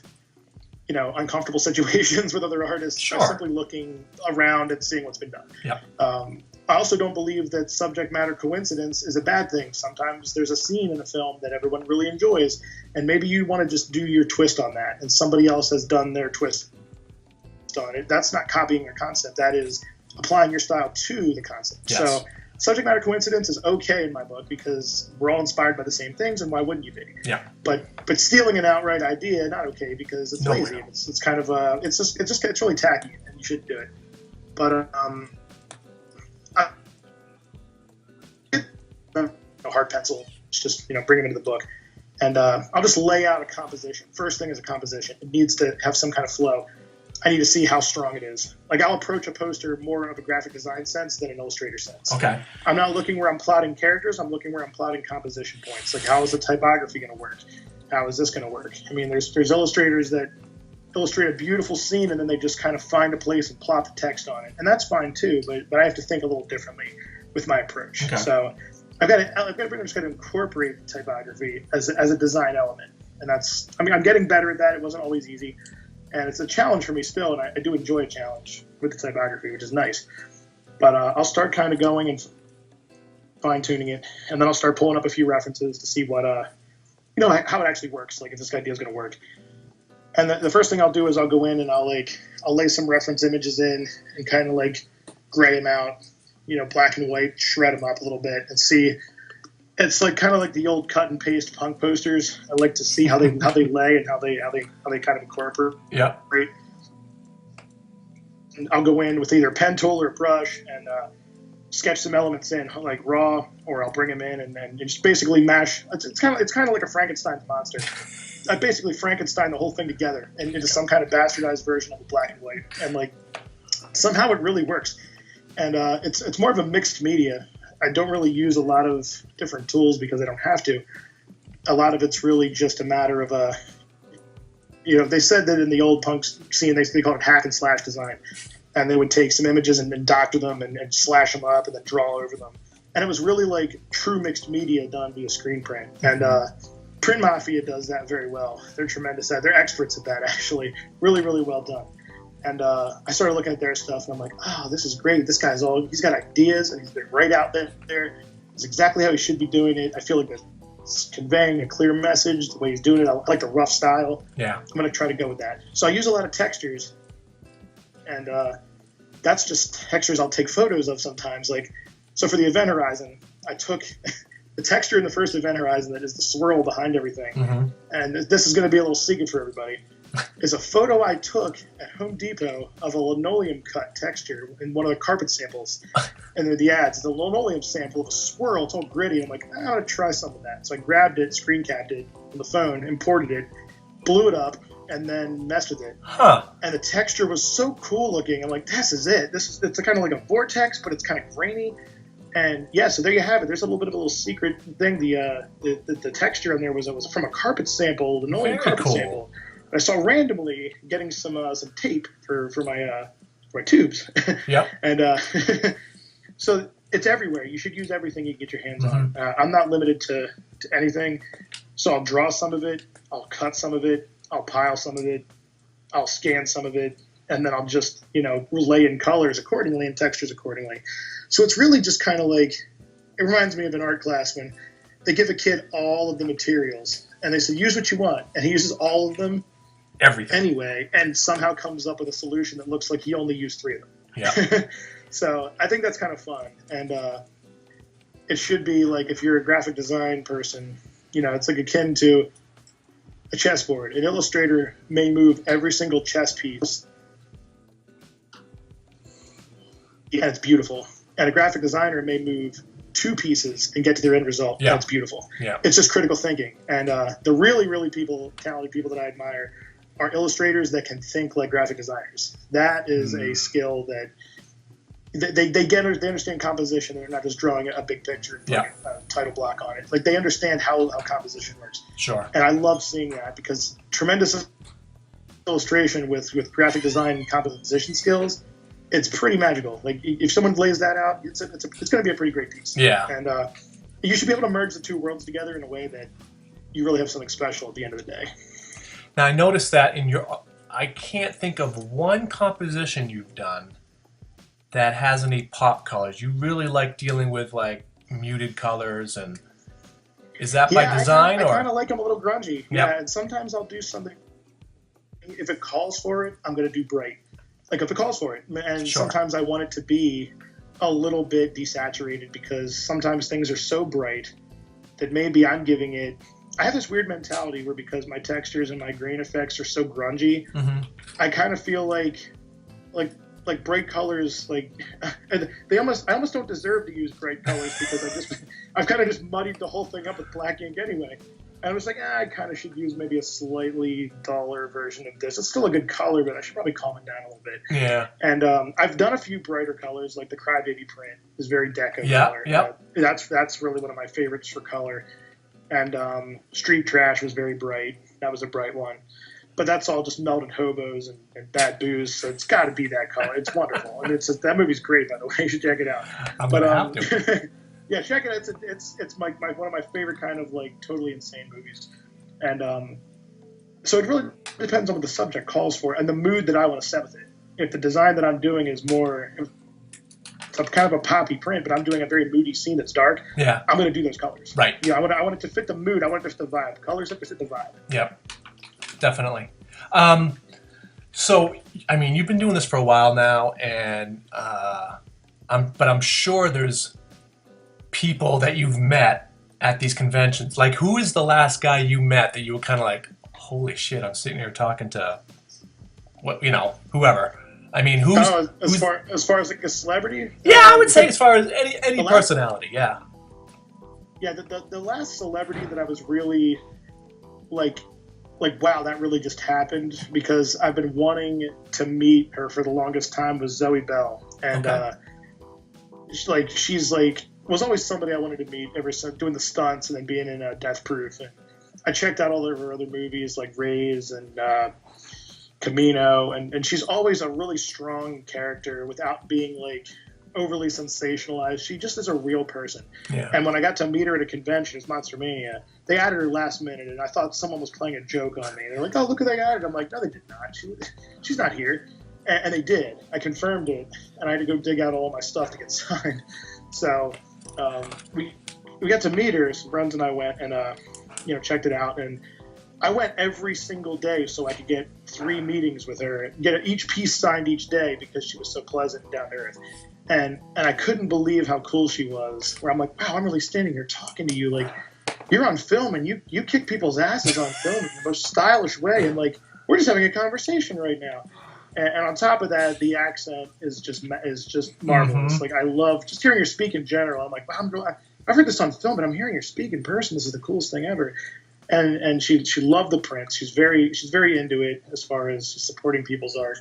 uncomfortable situations with other artists by simply looking around and seeing what's been done. Yep. I also don't believe that subject matter coincidence is a bad thing. Sometimes there's a scene in a film that everyone really enjoys, and maybe you want to just do your twist on that, and somebody else has done their twist on it. That's not copying your concept. That is applying your style to the concept. Yes. So subject matter coincidence is okay in my book because we're all inspired by the same things, and why wouldn't you be? Yeah. But stealing an outright idea, not okay, because it's lazy. No. It's kind of it's really tacky, and you shouldn't do it. But a hard pencil, just bring them into the book, and I'll just lay out a composition. First thing is a composition. It needs to have some kind of flow. I need to see how strong it is. Like, I'll approach a poster more of a graphic design sense than an illustrator sense. Okay. I'm not looking where I'm plotting characters. I'm looking where I'm plotting composition points. Like, how is the typography going to work? How is this going to work? I mean, there's illustrators that illustrate a beautiful scene and then they just kind of find a place and plot the text on it, and that's fine too. But I have to think a little differently with my approach. Okay. So I've got to pretty much got to incorporate typography as a design element, and I'm getting better at that. It wasn't always easy. And it's a challenge for me still, and I do enjoy a challenge with the typography, which is nice. But I'll start kind of going and fine-tuning it, and then I'll start pulling up a few references to see what, how it actually works, like if this idea is going to work. And the first thing I'll do is I'll go in and I'll lay some reference images in and kind of like gray them out, black and white, shred them up a little bit, and see. It's like kind of like the old cut and paste punk posters. I like to see how they lay and how they kind of incorporate. Yeah. And I'll go in with either a pen tool or a brush and sketch some elements in, like raw, or I'll bring them in and just basically mash. It's kind of like a Frankenstein's monster. I basically Frankenstein the whole thing together and into some kind of bastardized version of the black and white, and like somehow it really works. And it's more of a mixed media. I don't really use a lot of different tools because I don't have to. A lot of it's really just a matter of they said that in the old punk scene they called it hack and slash design, and they would take some images and doctor them and slash them up and then draw over them, and it was really like true mixed media done via screen print. And Print Mafia does that very well. They're tremendous at it. They're experts at that, actually. Really, really well done. And I started looking at their stuff, and I'm like, oh, this is great. This guy's he's got ideas, and he's been right out there. It's exactly how he should be doing it. I feel like it's conveying a clear message, the way he's doing it. I like the rough style. Yeah. I'm going to try to go with that. So I use a lot of textures, and that's just textures I'll take photos of sometimes. Like, So for the event horizon, I took the texture in the first event horizon that is the swirl behind everything. Mm-hmm. And this is going to be a little secret for everybody. Is a photo I took at Home Depot of a linoleum cut texture in one of the carpet samples. And they're the ads. The linoleum sample of a swirl. It's all gritty. I'm like, I want to try some of that. So I grabbed it, screen capped it on the phone, imported it, blew it up, and then messed with it. Huh. And the texture was so cool looking. I'm like, this is it. It's kind of like a vortex, but it's kind of grainy. And yeah, so there you have it. There's a little secret thing. The texture on there was from a carpet sample, linoleum carpet sample. I saw randomly getting some tape for my tubes. Yep. And so it's everywhere. You should use everything you can get your hands on. I'm not limited to anything. So I'll draw some of it. I'll cut some of it. I'll pile some of it. I'll scan some of it. And then I'll just, relay in colors accordingly and textures accordingly. So it's really just kind of like, it reminds me of an art class when they give a kid all of the materials and they say, use what you want. And he uses all of them. Everything. Anyway, and somehow comes up with a solution that looks like he only used 3 of them. Yeah. So I think that's kind of fun. And it should be like, if you're a graphic design person, it's like akin to a chessboard. An illustrator may move every single chess piece. Yeah, it's beautiful. And a graphic designer may move 2 pieces and get to their end result. Yeah. That's beautiful. Yeah. It's just critical thinking. And the really, really talented people that I admire are illustrators that can think like graphic designers. That is a skill that they understand composition. They're not just drawing a big picture and putting a title block on it. Like, they understand how composition works. Sure. And I love seeing that, because tremendous illustration with graphic design and composition skills, it's pretty magical. Like, if someone lays that out, it's going to be a pretty great piece. Yeah. And you should be able to merge the 2 worlds together in a way that you really have something special at the end of the day. Now, I noticed that I can't think of one composition you've done that has any pop colors. You really like dealing with like muted colors, and is that by design? I kind of like them a little grungy. Yep. Yeah, and sometimes I'll do something. If it calls for it, I'm going to do bright. Like, if it calls for it. And Sure. Sometimes I want it to be a little bit desaturated, because sometimes things are so bright that maybe I'm giving it. I have this weird mentality where, because my textures and my grain effects are so grungy, I kind of feel like bright colors, like I almost don't deserve to use bright colors, because I've kind of just muddied the whole thing up with black ink anyway. And I was like, I kind of should use maybe a slightly duller version of this. It's still a good color, but I should probably calm it down a little bit. Yeah. And I've done a few brighter colors, like the Crybaby print is very deco color. Yeah. That's really one of my favorites for color. And Street Trash was very bright. That was a bright one. But that's all just melted hobos and bad booze, so it's got to be that color. It's wonderful, and that movie's great, by the way. You should check it out. I'm gonna have to. Yeah, check it out. It's one of my favorite kind of like totally insane movies, and so it really depends on what the subject calls for and the mood that I want to set with it. If the design that I'm doing is more, it's kind of a poppy print, but I'm doing a very moody scene that's dark. Yeah, I'm going to do those colors. Right. Yeah, I want it to fit the mood. I want it to fit the vibe. Colors have to fit the vibe. Yep. Definitely. So, I mean, you've been doing this for a while now, and I'm sure there's people that you've met at these conventions. Like, who is the last guy you met that you were kind of like, holy shit, I'm sitting here talking to, whoever. I mean, as far as like a celebrity? Yeah, I would say as far as any personality. Yeah. Yeah, the last celebrity that I was really like, wow, that really just happened, because I've been wanting to meet her for the longest time, was Zoe Bell. And she's was always somebody I wanted to meet ever since doing the stunts and then being in Death Proof. And I checked out all of her other movies like Raise and Camino, and she's always a really strong character without being like overly sensationalized. She just is a real person. Yeah. And when I got to meet her at a convention, it's Monster Mania, they added her last minute, and I thought someone was playing a joke on me. They're like, oh, look who they added. I'm like, no, they did not. She's not here. And they did. I confirmed it, and I had to go dig out all my stuff to get signed. So we got to meet her. Some friends and I went and checked it out, and I went every single day so I could get 3 meetings with her, get each piece signed each day, because she was so pleasant and down to earth. and I couldn't believe how cool she was. Where I'm like, wow, I'm really standing here talking to you. Like, you're on film, and you kick people's asses on film in the most stylish way, and like, we're just having a conversation right now. And on top of that, the accent is just marvelous. Like, I love just hearing her speak in general. I'm like, wow, I've heard this on film, but I'm hearing her speak in person. This is the coolest thing ever. And she loved the print. She's very into it as far as supporting people's art,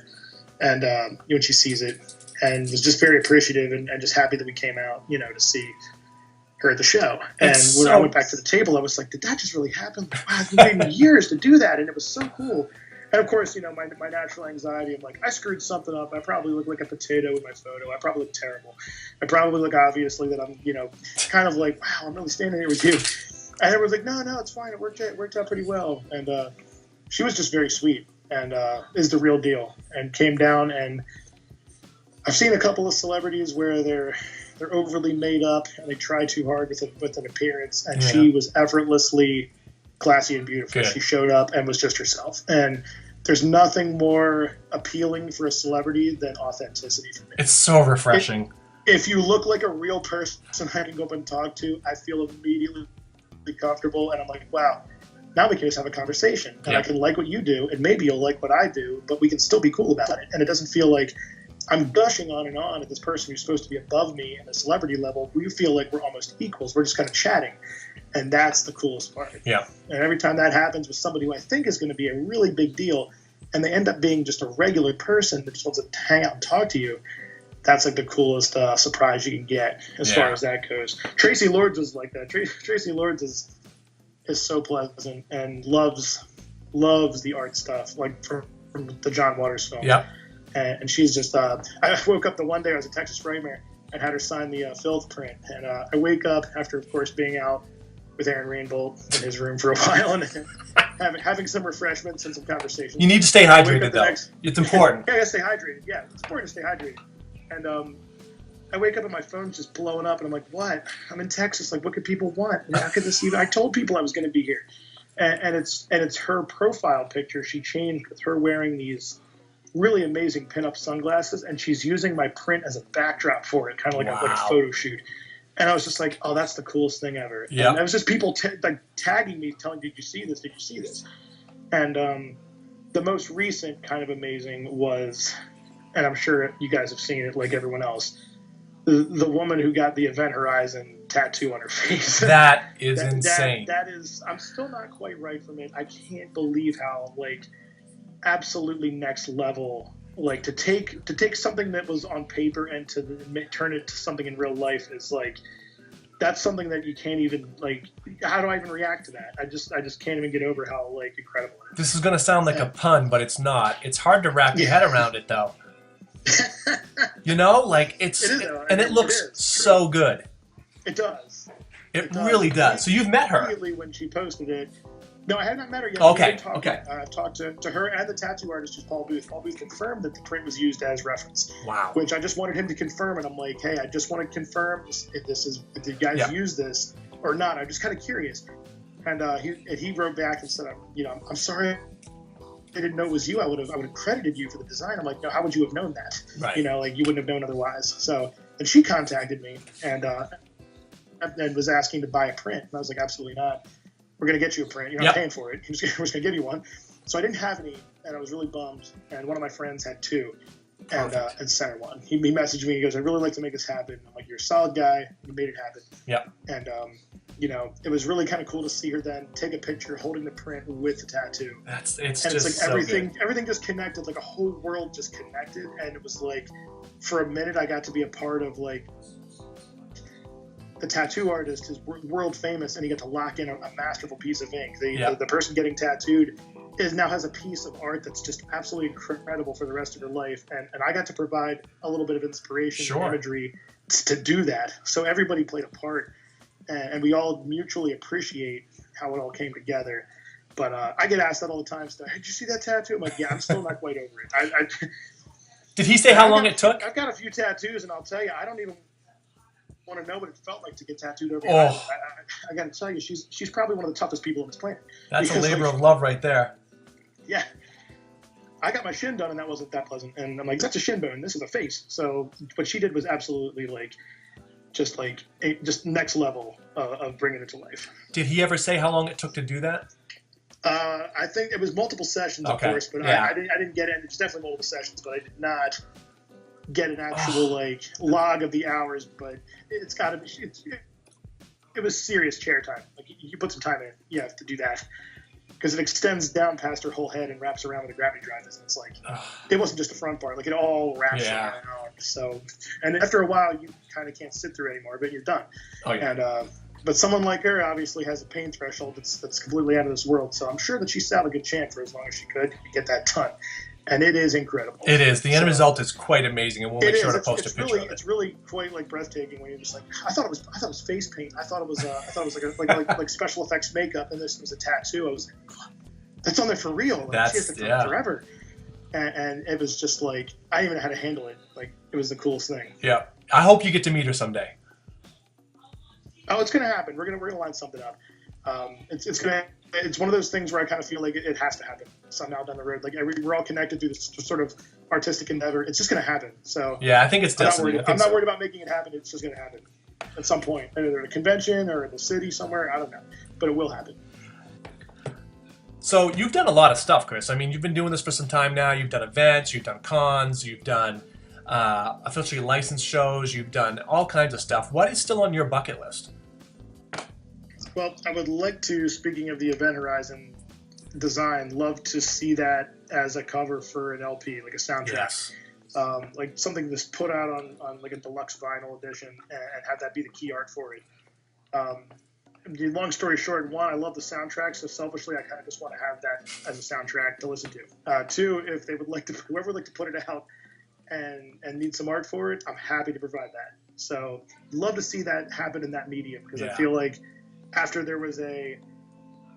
and when she sees it, and was just very appreciative and just happy that we came out, to see her at the show. And when I went back to the table, I was like, did that just really happen? Like, wow, it's been taking years to do that, and it was so cool. And of course, my natural anxiety, I'm like, I screwed something up. I probably look like a potato with my photo. I probably look terrible. I probably look obviously that I'm, kind of like, wow, I'm really standing here with you. And everyone's like, no, it's fine. It worked out pretty well. And she was just very sweet and is the real deal. And came down, and I've seen a couple of celebrities where they're overly made up and they try too hard with an appearance. And she was effortlessly classy and beautiful. Good. She showed up and was just herself. And there's nothing more appealing for a celebrity than authenticity for me. It's so refreshing. If you look like a real person I can go up and talk to, I feel immediately comfortable, and I'm like, wow, now we can just have a conversation, and I can like what you do, and maybe you'll like what I do, but we can still be cool about it. And it doesn't feel like I'm gushing on and on at this person who's supposed to be above me at a celebrity level. We feel like we're almost equals. We're just kind of chatting, and that's the coolest part. Yeah. And every time that happens with somebody who I think is going to be a really big deal, and they end up being just a regular person that just wants to hang out and talk to you, that's like the coolest surprise you can get as far as that goes. Tracy Lords is like that. Tracy Lords is so pleasant and loves the art stuff, like from the John Waters film. Yeah. And she's just, I woke up the one day I was at Texas Fragmare and had her sign the filth print. And I wake up after, of course, being out with Aaron Rainbolt in his room for a while and having some refreshments and some conversations. You need to stay hydrated, though. It's important. Yeah, I gotta stay hydrated. Yeah, it's important to stay hydrated. And I wake up and my phone's just blowing up, and I'm like, what? I'm in Texas. Like, what could people want? How could this even? I told people I was going to be here. And it's her profile picture she changed with her wearing these really amazing pinup sunglasses, and she's using my print as a backdrop for it, kind of like a photo shoot. And I was just like, oh, that's the coolest thing ever. Yeah. And it was just people tagging me, telling, did you see this? Did you see this? And the most recent kind of amazing was, and I'm sure you guys have seen it like everyone else, the woman who got the Event Horizon tattoo on her face. That is insane. That is, I'm still not quite right from it. I can't believe how, like, absolutely next level, like, to take something that was on paper and to turn it to something in real life is, like, that's something that you can't even, like, how do I even react to that? I just can't even get over how, like, incredible it is. This is going to sound like a pun, but it's not. It's hard to wrap your head around it, though. Like, it looks so good. It does. It really does. So you've met her. Immediately when she posted it. No, I had not met her yet. Okay. I talked to her and the tattoo artist, who's Paul Booth. Paul Booth confirmed that the print was used as reference. Wow. Which I just wanted him to confirm, and I'm like, hey, I just want to confirm if you guys use this or not. I'm just kind of curious. And he wrote back and said, I'm sorry, I didn't know it was you. I would have credited you for the design. I'm like, no, how would you have known that? Right. Like, you wouldn't have known otherwise. So, and she contacted me and was asking to buy a print, and I was like, absolutely not. We're going to get you a print. You're not paying for it. We're just going to give you one. So I didn't have any, and I was really bummed. And one of my friends had two, and sent her one. He messaged me. He goes, I'd really like to make this happen. I'm like, you're a solid guy. You made it happen. Yeah. And, it was really kind of cool to see her then take a picture holding the print with the tattoo. It's like so everything just connected, like a whole world just connected. And it was like, for a minute, I got to be a part of, like, the tattoo artist is world famous, and he got to lock in a masterful piece of ink. The person getting tattooed now has a piece of art that's just absolutely incredible for the rest of her life, and I got to provide a little bit of inspiration and imagery to do that. So everybody played a part, and we all mutually appreciate how it all came together. But I get asked that all the time. So, hey, did you see that tattoo? I'm like, yeah, I'm still not quite over it. Did he say how long it took? I've got a few tattoos, and I'll tell you, I don't even want to know what it felt like to get tattooed over. I got to tell you, she's probably one of the toughest people on this planet. That's a labor of love right there. Yeah. I got my shin done, and that wasn't that pleasant. And I'm like, that's a shin bone. This is a face. So what she did was absolutely just next level of bringing it to life. Did he ever say how long it took to do that? I think it was multiple sessions, of course, but yeah. I didn't get it. It was definitely multiple sessions, but I did not get an actual log of the hours. But it's got to be. It was serious chair time. Like you put some time in, you have to do that because it extends down past her whole head and wraps around with a gravity drive. And it's like it wasn't just the front part; like it all wraps around. So, and after a while, you kind of can't sit through it anymore, but you're done. Oh yeah. And but someone like her obviously has a pain threshold that's completely out of this world. So I'm sure that she sat a good chance for as long as she could to get that done. And it is incredible. It is. The end result is quite amazing, and we'll make sure to post a picture of it. It's really quite breathtaking when you're just like, I thought it was face paint. I thought it was like special effects makeup, and this was a tattoo. I was like, that's on there for real. Like, she has to forever. And it was just like I didn't even know how to handle it. Like it was the coolest thing. Yeah, I hope you get to meet her someday. Oh, it's gonna happen. We're gonna line something up. It's one of those things where I kind of feel like it has to happen somehow down the road. Like we're all connected through this sort of artistic endeavor. It's just gonna happen. So yeah, I think it's destiny. I'm not worried about making it happen. It's just gonna happen at some point, either at a convention or in the city somewhere. I don't know, but it will happen. So you've done a lot of stuff, Chris. I mean, you've been doing this for some time now. You've done events, you've done cons, you've done officially licensed shows, you've done all kinds of stuff. What is still on your bucket list? Well, I would like to, speaking of the Event Horizon design, love to see that as a cover for an LP, like a soundtrack. Yes. Like something that's put out on like a deluxe vinyl edition and have that be the key art for it. Long story short, one, I love the soundtrack, so selfishly I kind of just want to have that as a soundtrack to listen to. Two, if they would like to, whoever would like to put it out and need some art for it, I'm happy to provide that. So love to see that happen in that medium because I feel like after there was a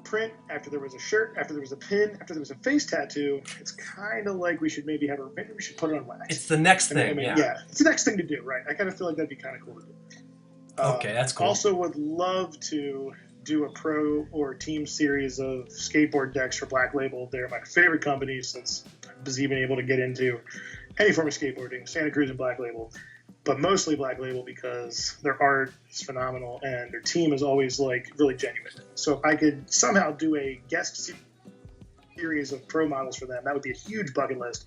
print, after there was a shirt, after there was a pin, after there was a face tattoo, it's kind of like we should maybe we should put it on wax. It's the next thing. Yeah, it's the next thing to do, right? I kind of feel like that'd be kind of cool to do. Okay, that's cool. Also would love to do a pro or team series of skateboard decks for Black Label. They're my favorite company since I was even able to get into any form of skateboarding, Santa Cruz and Black Label. But mostly Black Label because their art is phenomenal and their team is always like really genuine. So if I could somehow do a guest series of pro models for them, that would be a huge bucket list.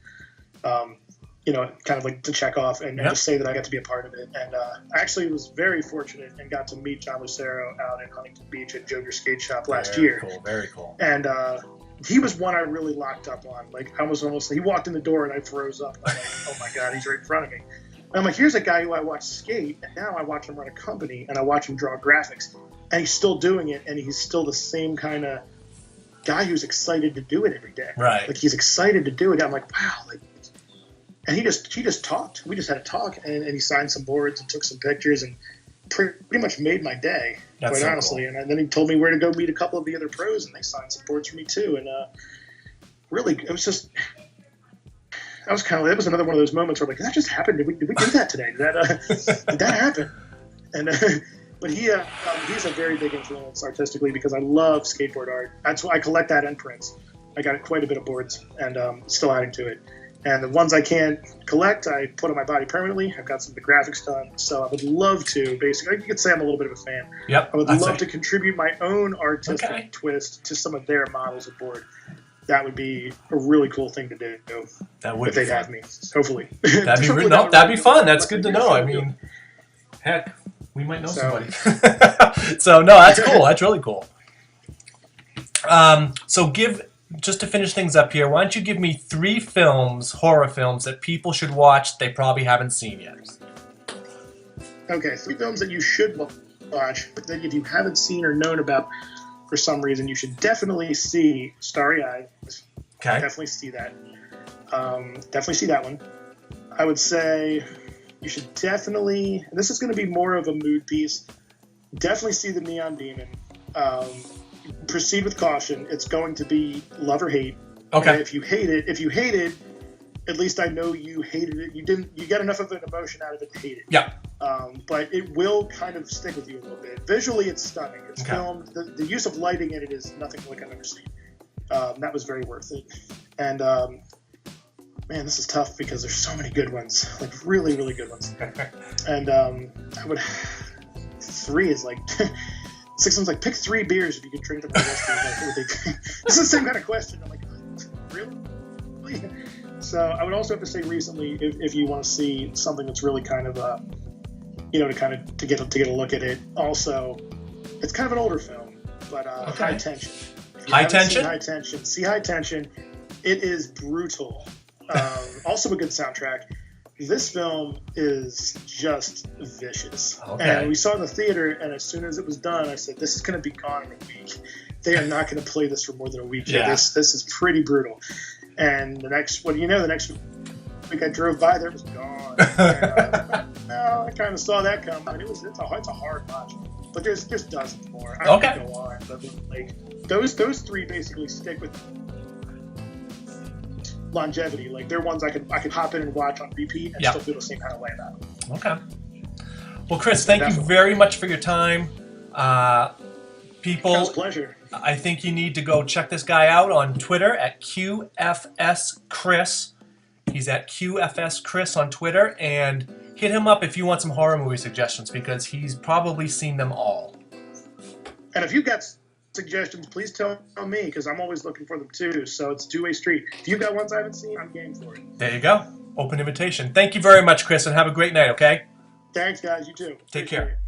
Kind of like to check off and just say that I got to be a part of it. And I actually was very fortunate and got to meet John Lucero out in Huntington Beach at Joker Skate Shop last year. Very cool. And he was one I really locked up on. Like I was almost, he walked in the door and I froze up. I'm like, oh my God, he's right in front of me. And I'm like, here's a guy who I watch skate, and now I watch him run a company, and I watch him draw graphics, and he's still doing it, and he's still the same kind of guy who's excited to do it every day. Right. Like he's excited to do it. I'm like, wow. Like, and he just talked. We just had a talk, and he signed some boards and took some pictures, and pretty much made my day. That's quite so honestly. cool. And then he told me where to go meet a couple of the other pros, and they signed some boards for me too. And really, it was just. That was another one of those moments where like, did that just happen? Did we do that today? Did that happen? And but he's a very big influence artistically because I love skateboard art. That's why I collect that and prints. I got quite a bit of boards and still adding to it. And the ones I can't collect, I put on my body permanently. I've got some of the graphics done. So I would love to, basically, you could say I'm a little bit of a fan. Yep. I would love to contribute my own artistic twist to some of their models of board. That would be a really cool thing to do. That would if they'd have me, hopefully. That'd be fun. That's good to know. I mean, heck, we might know somebody. So no, that's cool. That's really cool. So just to finish things up here, why don't you give me 3 horror films that people should watch they probably haven't seen yet? Okay, 3 films that you should watch, but that if you haven't seen or known about for some reason, you should definitely see Starry Eyes. Okay. Definitely see that. Definitely see that one. I would say you should definitely, and this is going to be more of a mood piece, definitely see The Neon Demon. Proceed with caution. It's going to be love or hate. Okay. And if you hate it, at least I know you hated it. You got enough of an emotion out of it to hate it. Yeah. But it will kind of stick with you a little bit. Visually, it's stunning. It's filmed. The use of lighting in it is nothing like I've ever seen. That was very worth it. And man, this is tough because there's so many good ones, like really, really good ones. And I would 3 is like 6 ones. Like pick 3 beers if you could drink them. The rest of like, this is the same kind of question. I'm like, really? So I would also have to say recently, if you want to see something that's really kind of to get a look at it. Also, it's kind of an older film, but High Tension. High Tension. High Tension. See High Tension. It is brutal. Also a good soundtrack. This film is just vicious. Okay. And we saw it in the theater, and as soon as it was done, I said, "This is going to be gone in a week. They are not going to play this for more than a week. Yeah. This is pretty brutal." And the next week I drove by there, it was gone. And, no, I kind of saw that coming. It's a hard watch, but there's dozens more. I could go on, but like those 3 basically stick with longevity. Like they're ones I could hop in and watch on repeat and still feel the same kind of way about them. Okay. Well, Chris, thank you very much for your time. People, It was a pleasure. I think you need to go check this guy out on Twitter at QFSChris. He's at QFSChris on Twitter, and hit him up if you want some horror movie suggestions, because he's probably seen them all. And if you've got suggestions, please tell me, because I'm always looking for them too. So it's two-way street. If you've got ones I haven't seen, I'm game for it. There you go. Open invitation. Thank you very much, Chris, and have a great night, okay? Thanks, guys. You too. Take care.